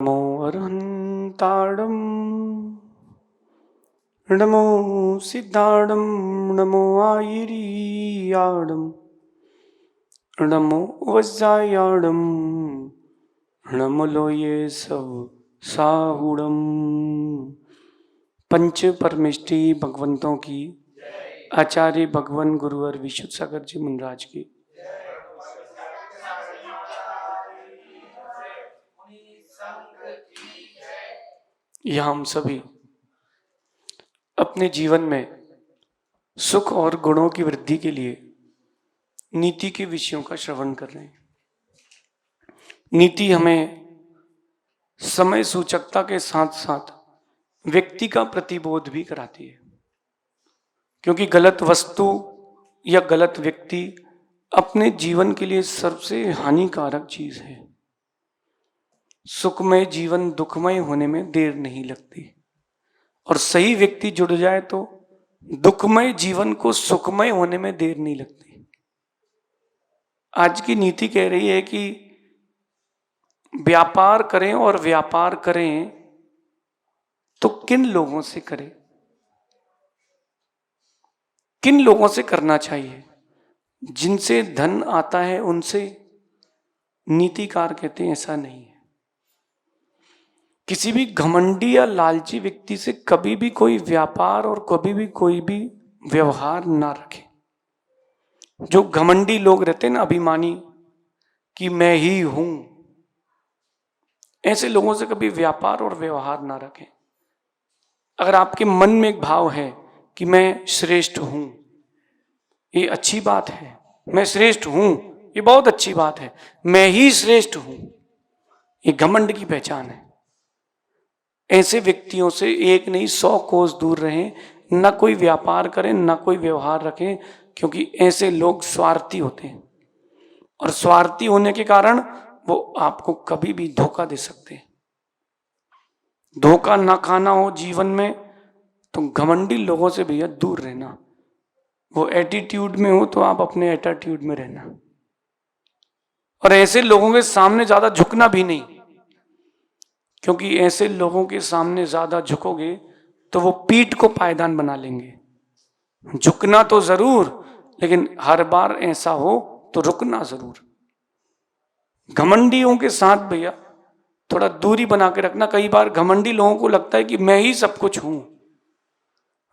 नमो अरहन्ताडं नमो सिद्धाडं नमो आयिरीयाडं नमो वज्रायाडं नमो लोये सब साहुडम। पंच परमेष्टि भगवंतों की, आचार्य भगवान गुरुवर विशुद्ध सागर जी मुनराज की। यह हम सभी अपने जीवन में सुख और गुणों की वृद्धि के लिए नीति के विषयों का श्रवण कर रहे हैं। नीति हमें समय सूचकता के साथ साथ व्यक्ति का प्रतिबोध भी कराती है, क्योंकि गलत वस्तु या गलत व्यक्ति अपने जीवन के लिए सबसे हानिकारक चीज है। सुखमय जीवन दुखमय होने में देर नहीं लगती, और सही व्यक्ति जुड़ जाए तो दुखमय जीवन को सुखमय होने में देर नहीं लगती। आज की नीति कह रही है कि व्यापार करें, और व्यापार करें तो किन लोगों से करें, किन लोगों से करना चाहिए। जिनसे धन आता है उनसे नीतिकार कहते हैं ऐसा नहीं है। किसी भी घमंडी या लालची व्यक्ति से कभी भी कोई व्यापार और कभी भी कोई भी व्यवहार ना रखें। जो घमंडी लोग रहते हैं ना, अभिमानी, कि मैं ही हूं, ऐसे लोगों से कभी व्यापार और व्यवहार ना रखें। अगर आपके मन में एक भाव है कि मैं श्रेष्ठ हूं, ये अच्छी बात है, मैं श्रेष्ठ हूं, ये बहुत अच्छी बात है, मैं ही श्रेष्ठ हूं, ये घमंड की पहचान है। ऐसे व्यक्तियों से एक नहीं 100 कोस दूर रहें, न कोई व्यापार करें, न कोई व्यवहार रखें, क्योंकि ऐसे लोग स्वार्थी होते हैं, और स्वार्थी होने के कारण वो आपको कभी भी धोखा दे सकते हैं। धोखा ना खाना हो जीवन में तो घमंडी लोगों से भैया दूर रहना। वो एटीट्यूड में हो तो आप अपने एटीट्यूड में रहना, और ऐसे लोगों के सामने ज्यादा झुकना भी नहीं, क्योंकि ऐसे लोगों के सामने ज्यादा झुकोगे तो वो पीठ को पायदान बना लेंगे। झुकना तो जरूर, लेकिन हर बार ऐसा हो तो रुकना जरूर। घमंडियों के साथ भैया थोड़ा दूरी बना के रखना। कई बार घमंडी लोगों को लगता है कि मैं ही सब कुछ हूं,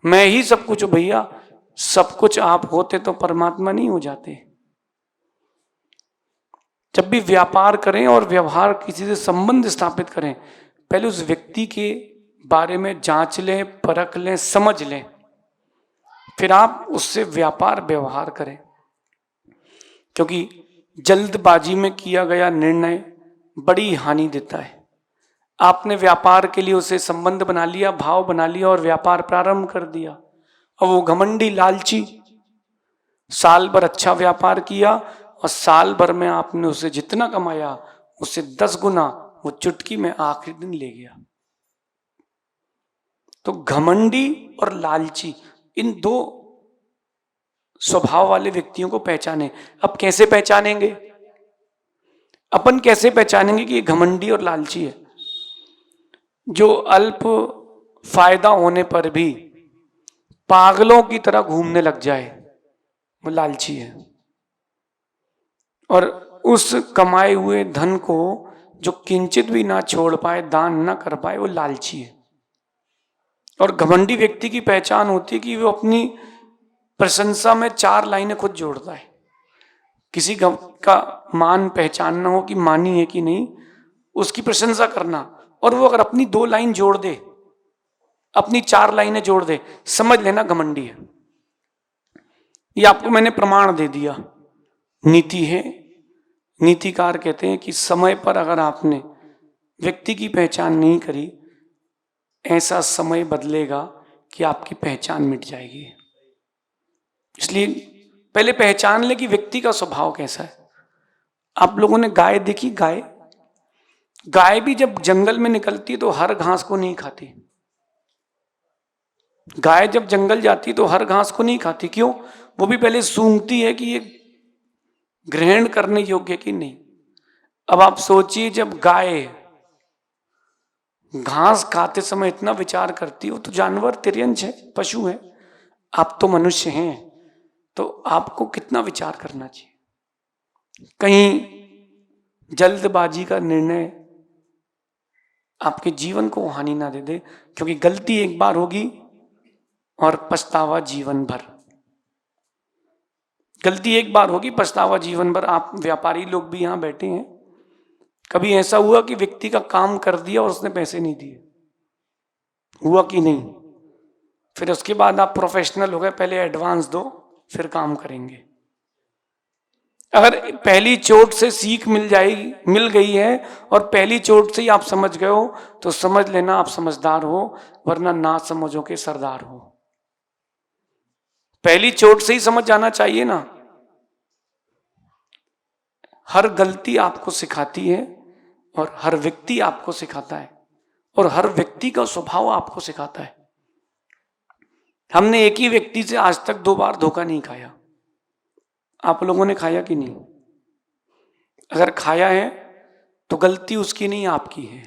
मैं ही सब कुछ हूं। भैया सब कुछ आप होते तो परमात्मा नहीं हो जाते। जब भी व्यापार करें और व्यवहार किसी से संबंध स्थापित करें, पहले उस व्यक्ति के बारे में जांच लें, परख लें, समझ लें, फिर आप उससे व्यापार व्यवहार करें। क्योंकि जल्दबाजी में किया गया निर्णय बड़ी हानि देता है। आपने व्यापार के लिए उसे संबंध बना लिया, भाव बना लिया, और व्यापार प्रारंभ कर दिया, और वो घमंडी लालची साल भर अच्छा व्यापार किया, और साल भर में आपने उसे जितना कमाया उससे 10 गुना वो चुटकी में आखिरी दिन ले गया। तो घमंडी और लालची, इन दो स्वभाव वाले व्यक्तियों को पहचाने। अब कैसे पहचानेंगे, अपन कैसे पहचानेंगे कि ये घमंडी और लालची है? जो अल्प फायदा होने पर भी पागलों की तरह घूमने लग जाए वो लालची है, और उस कमाए हुए धन को जो किंचित भी ना छोड़ पाए, दान ना कर पाए, वो लालची है। और घमंडी व्यक्ति की पहचान होती है कि वो अपनी प्रशंसा में 4 लाइनें खुद जोड़ता है। किसी का मान पहचानना हो कि मानी है कि नहीं, उसकी प्रशंसा करना, और वो अगर अपनी 2 लाइन जोड़ दे, अपनी 4 लाइनें जोड़ दे, समझ लेना घमंडी है। ये आपको मैंने प्रमाण दे दिया, नीति है। नीतिकार कहते हैं कि समय पर अगर आपने व्यक्ति की पहचान नहीं करी, ऐसा समय बदलेगा कि आपकी पहचान मिट जाएगी। इसलिए पहले पहचान ले कि व्यक्ति का स्वभाव कैसा है। आप लोगों ने गाय देखी? गाय भी जब जंगल में निकलती है तो हर घास को नहीं खाती। गाय जब जंगल जाती है तो हर घास को नहीं खाती। क्यों? वो भी पहले सूंघती है कि ये ग्रहण करने योग्य कि नहीं। अब आप सोचिए, जब गाय घास खाते समय इतना विचार करती हो तो जानवर तिर्यंश है, पशु है, आप तो मनुष्य हैं, तो आपको कितना विचार करना चाहिए। कहीं जल्दबाजी का निर्णय आपके जीवन को हानि ना दे दे, क्योंकि गलती एक बार होगी और पछतावा जीवन भर। गलती एक बार होगी, पछतावा जीवन भर। आप व्यापारी लोग भी यहां बैठे हैं, कभी ऐसा हुआ कि व्यक्ति का काम कर दिया और उसने पैसे नहीं दिए? हुआ कि नहीं? फिर उसके बाद आप प्रोफेशनल हो गए, पहले एडवांस दो फिर काम करेंगे। अगर पहली चोट से सीख मिल गई है और पहली चोट से ही आप समझ गए हो तो समझ लेना आप समझदार हो, वरना ना समझो के सरदार हो। पहली चोट से ही समझ जाना चाहिए ना। हर गलती आपको सिखाती है और हर व्यक्ति आपको सिखाता है और हर व्यक्ति का स्वभाव आपको सिखाता है। हमने एक ही व्यक्ति से आज तक 2 बार धोखा नहीं खाया। आप लोगों ने खाया कि नहीं? अगर खाया है तो गलती उसकी नहीं, आपकी है,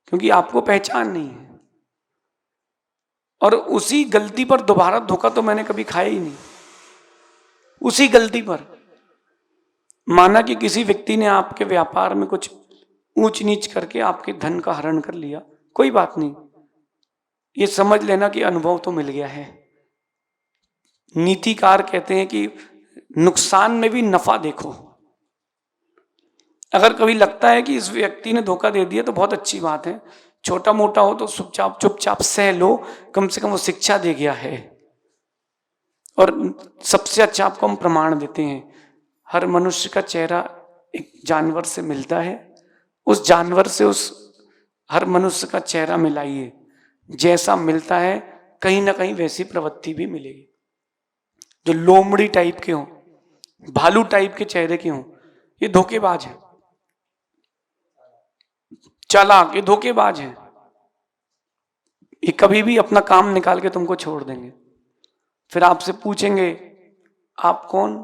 क्योंकि आपको पहचान नहीं है। और उसी गलती पर दोबारा धोखा तो मैंने कभी खाया ही नहीं। उसी गलती पर माना कि किसी व्यक्ति ने आपके व्यापार में कुछ ऊंच नीच करके आपके धन का हरण कर लिया, कोई बात नहीं, ये समझ लेना कि अनुभव तो मिल गया है। नीतिकार कहते हैं कि नुकसान में भी नफा देखो। अगर कभी लगता है कि इस व्यक्ति ने धोखा दे दिया तो बहुत अच्छी बात है, छोटा मोटा हो तो चुपचाप सह लो, कम से कम वो शिक्षा दे गया है। और सबसे अच्छा आपको हम प्रमाण देते हैं, हर मनुष्य का चेहरा एक जानवर से मिलता है, उस जानवर से उस हर मनुष्य का चेहरा मिलाइए, जैसा मिलता है कहीं ना कहीं वैसी प्रवृत्ति भी मिलेगी। जो लोमड़ी टाइप के हों, भालू टाइप के चेहरे के हों, ये धोखेबाज है, चालाक, ये धोखेबाज है। ये कभी भी अपना काम निकाल के तुमको छोड़ देंगे। फिर आपसे पूछेंगे आप कौन?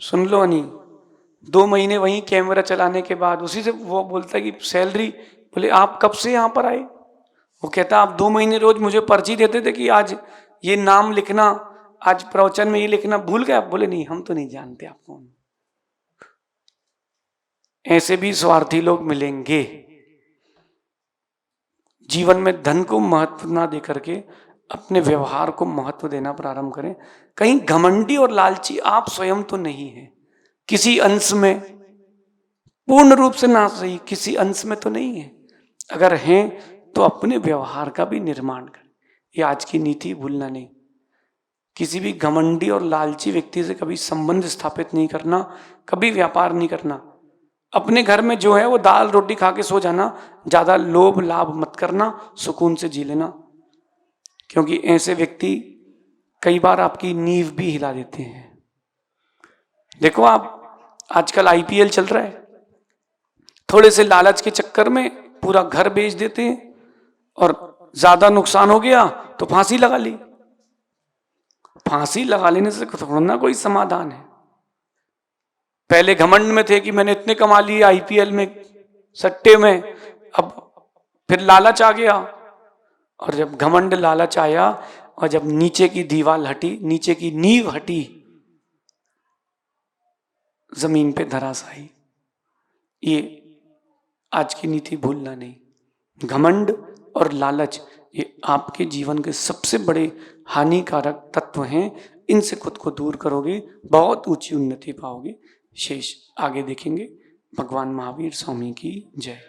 सुन लो नहीं, 2 महीने वहीं कैमरा चलाने के बाद उसी से वो बोलता है कि सैलरी, बोले आप कब से यहां पर आए? वो कहता आप 2 महीने रोज मुझे पर्ची देते थे कि आज ये नाम लिखना, आज प्रवचन में ये लिखना, भूल गए आप? बोले नहीं, हम तो नहीं जानते आप कौन। ऐसे भी स्वार्थी लोग मिलेंगे। जीवन में धन को महत्व ना दे करके अपने व्यवहार को महत्व देना प्रारंभ करें। कहीं घमंडी और लालची आप स्वयं तो नहीं है, किसी अंश में, पूर्ण रूप से ना सही, किसी अंश में तो नहीं है। अगर हैं तो अपने व्यवहार का भी निर्माण करें। ये आज की नीति भूलना नहीं। किसी भी घमंडी और लालची व्यक्ति से कभी संबंध स्थापित नहीं करना, कभी व्यापार नहीं करना। अपने घर में जो है वो दाल रोटी खा के सो जाना, ज्यादा लोभ लाभ मत करना, सुकून से जी लेना, क्योंकि ऐसे व्यक्ति कई बार आपकी नींव भी हिला देते हैं। देखो आप आजकल आईपीएल चल रहा है, थोड़े से लालच के चक्कर में पूरा घर बेच देते हैं और ज्यादा नुकसान हो गया तो फांसी लगा ली। फांसी लगा लेने से थोड़ा ना कोई समाधान है। पहले घमंड में थे कि मैंने इतने कमा लिए आईपीएल में, सट्टे में, अब फिर लालच आ गया, और जब घमंड लालच आया और जब नीचे की दीवार हटी, नीचे की नींव हटी, जमीन पे धराशायी। ये आज की नीति भूलना नहीं। घमंड और लालच ये आपके जीवन के सबसे बड़े हानिकारक तत्व हैं। इनसे खुद को दूर करोगे, बहुत ऊंची उन्नति पाओगे। शेष आगे देखेंगे। भगवान महावीर स्वामी की जय।